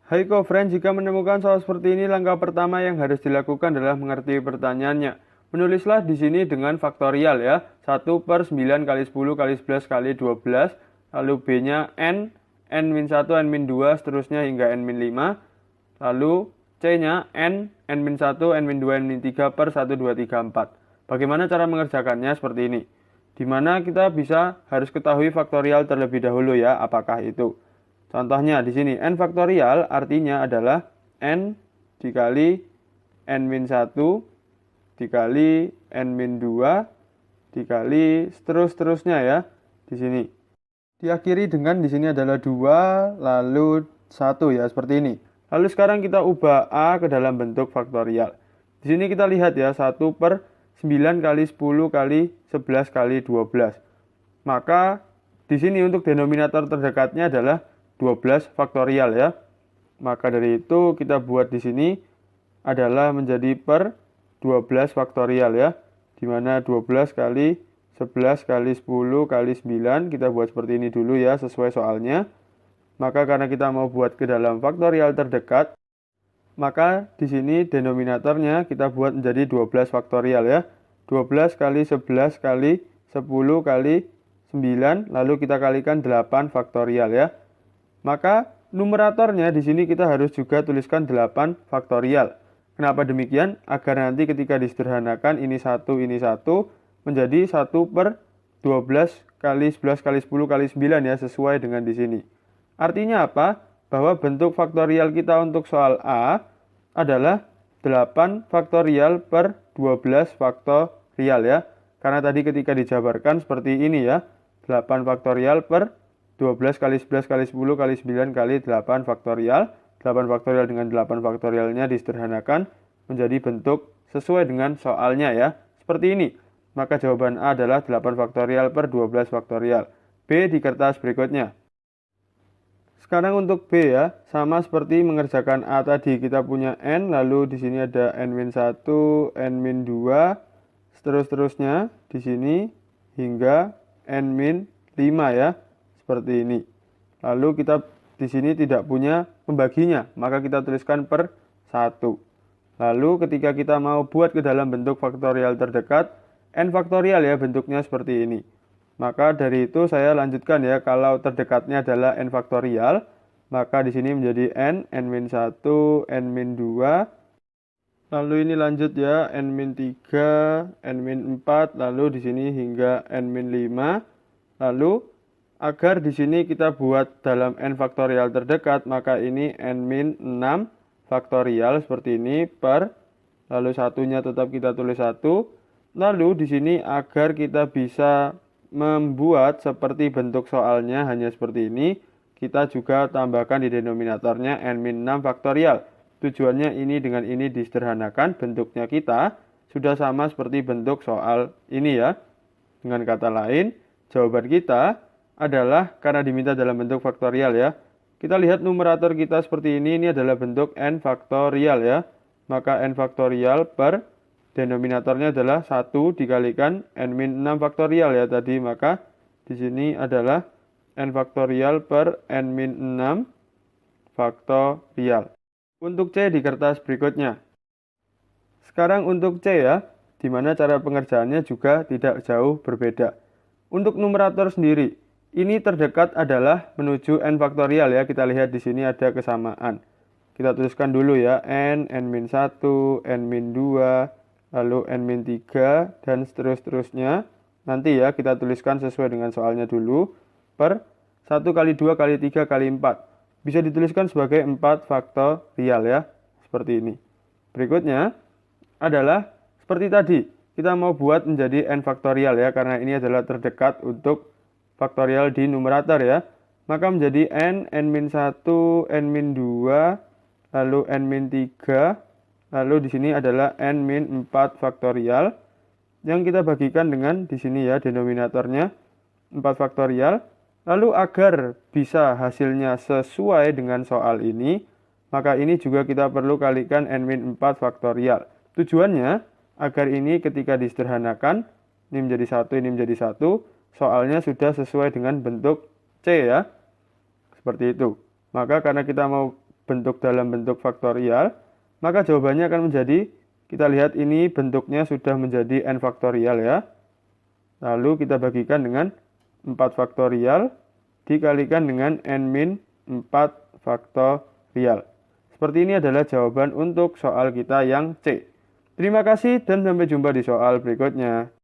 Hai co-friend, jika menemukan soal seperti ini, langkah pertama yang harus dilakukan adalah mengerti pertanyaannya. Menulislah di sini dengan faktorial ya. 1/9 kali 10 kali 11 kali 12. Lalu B-nya N-1, N-2, seterusnya hingga N-5. Lalu C-nya N-1, N-2, N-3 per 1, 2, 3, 4. Bagaimana cara mengerjakannya seperti ini? Dimana kita bisa harus ketahui faktorial terlebih dahulu ya, apakah itu. Contohnya di sini n faktorial artinya adalah n dikali n-1 dikali n-2 dikali seterusnya ya. Di sini diakhiri dengan di sini adalah 2 lalu 1 ya, seperti ini. Lalu sekarang kita ubah A ke dalam bentuk faktorial. Di sini kita lihat ya, 1/9 kali 10 kali 11 kali 12. Maka di sini untuk denominator terdekatnya adalah 12 faktorial ya. Maka dari itu kita buat di sini adalah menjadi per 12 faktorial ya. Dimana 12 kali 11 kali 10 kali 9 kita buat seperti ini dulu ya, sesuai soalnya. Maka karena kita mau buat ke dalam faktorial terdekat, maka di sini denominatornya kita buat menjadi 12 faktorial ya. 12 kali 11 kali 10 kali 9 lalu kita kalikan 8 faktorial ya. Maka numeratornya di sini kita harus juga tuliskan 8 faktorial. Kenapa demikian? Agar nanti ketika disederhanakan ini 1 menjadi 1/12 kali 11 kali 10 kali 9 ya, sesuai dengan di sini. Artinya apa? Bahwa bentuk faktorial kita untuk soal A adalah 8 faktorial per 12 faktorial ya. Karena tadi ketika dijabarkan seperti ini ya, 8 faktorial per 12 kali 11 kali 10 kali 9 kali 8 faktorial. 8 faktorial dengan 8 faktorialnya disederhanakan menjadi bentuk sesuai dengan soalnya ya. Seperti ini. Maka jawaban A adalah 8 faktorial per 12 faktorial. B di kertas berikutnya. Sekarang untuk B ya, sama seperti mengerjakan A tadi. Kita punya N, lalu di sini ada N-1, N-2, seterusnya di sini hingga N-5 ya. Seperti ini. Lalu kita di sini tidak punya pembaginya, maka kita tuliskan per 1. Lalu ketika kita mau buat ke dalam bentuk faktorial terdekat, n faktorial ya, bentuknya seperti ini. Maka dari itu saya lanjutkan ya, kalau terdekatnya adalah n faktorial, maka di sini menjadi n-1, n-2, lalu ini lanjut ya, n-3, n-4, lalu di sini hingga n-5, lalu agar di sini kita buat dalam n faktorial terdekat, maka ini n-6 faktorial seperti ini per, lalu satunya tetap kita tulis 1. Lalu di sini agar kita bisa membuat seperti bentuk soalnya hanya seperti ini, kita juga tambahkan di denominatornya n-6 faktorial. Tujuannya ini dengan ini disederhanakan, bentuknya kita sudah sama seperti bentuk soal ini ya. Dengan kata lain, jawaban kita adalah karena diminta dalam bentuk faktorial ya. Kita lihat numerator kita seperti ini adalah bentuk n faktorial ya. Maka n faktorial per denominatornya adalah 1 dikalikan n-6 faktorial ya tadi. Maka di sini adalah n faktorial per n-6 faktorial. Untuk C di kertas berikutnya. Sekarang untuk C ya, di mana cara pengerjaannya juga tidak jauh berbeda. Untuk numerator sendiri, ini terdekat adalah menuju n faktorial ya. Kita lihat di sini ada kesamaan. Kita tuliskan dulu ya, n-1, n-2, lalu n-3 dan seterusnya. Nanti ya kita tuliskan sesuai dengan soalnya dulu per 1 kali 2 kali 3 kali 4. Bisa dituliskan sebagai 4 faktorial ya, seperti ini. Berikutnya adalah seperti tadi, kita mau buat menjadi n faktorial ya, karena ini adalah terdekat untuk faktorial di numerator ya. Maka menjadi n-1, n-2, lalu n-3, lalu di sini adalah n-4 faktorial yang kita bagikan dengan di sini ya denominatornya 4 faktorial. Lalu agar bisa hasilnya sesuai dengan soal ini, maka ini juga kita perlu kalikan n-4 faktorial. Tujuannya agar ini ketika disederhanakan, ini menjadi 1, ini menjadi 1, soalnya sudah sesuai dengan bentuk C ya. Seperti itu. Maka karena kita mau bentuk dalam bentuk faktorial, maka jawabannya akan menjadi, kita lihat ini bentuknya sudah menjadi n faktorial ya. Lalu kita bagikan dengan 4 faktorial dikalikan dengan n-4 faktorial. Seperti ini adalah jawaban untuk soal kita yang C. Terima kasih dan sampai jumpa di soal berikutnya.